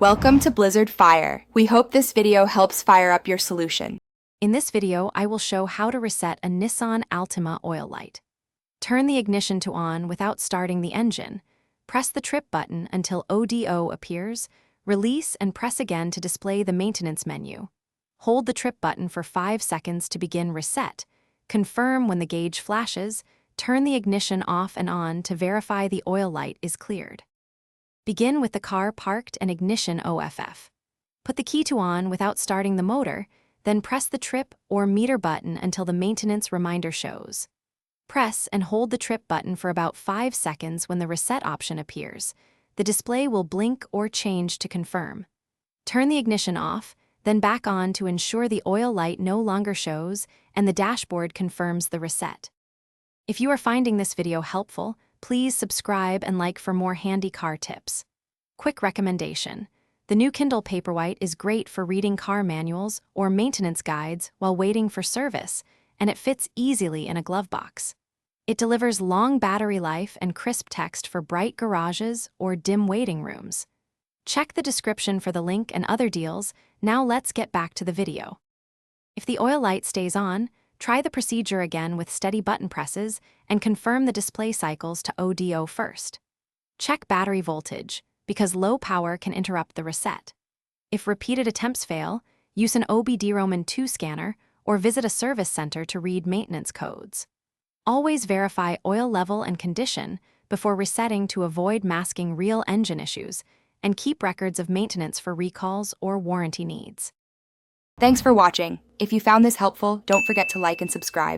Welcome to Blizzard Fire. We hope this video helps fire up your solution. In this video, I will show how to reset a Nissan Altima oil light. Turn the ignition to on without starting the engine. Press the trip button until ODO appears, release and press again to display the maintenance menu. Hold the trip button for 5 seconds to begin reset. Confirm when the gauge flashes. Turn the ignition off and on to verify the oil light is cleared. Begin with the car parked and ignition OFF. Put the key to on without starting the motor, then press the trip or meter button until the maintenance reminder shows. Press and hold the trip button for about 5 seconds when the reset option appears. The display will blink or change to confirm. Turn the ignition off, then back on to ensure the oil light no longer shows and the dashboard confirms the reset. If you are finding this video helpful, please subscribe and like for more handy car tips. Quick recommendation: the new Kindle Paperwhite is great for reading car manuals or maintenance guides while waiting for service, and it fits easily in a glove box. It delivers long battery life and crisp text for bright garages or dim waiting rooms. Check the description for the link and other deals. Now let's get back to the video. If the oil light stays on, try the procedure again with steady button presses and confirm the display cycles to ODO first. Check battery voltage, because low power can interrupt the reset. If repeated attempts fail, use an OBD-ROMAN 2 scanner or visit a service center to read maintenance codes. Always verify oil level and condition before resetting to avoid masking real engine issues, and keep records of maintenance for recalls or warranty needs. Thanks for watching. If you found this helpful, don't forget to like and subscribe.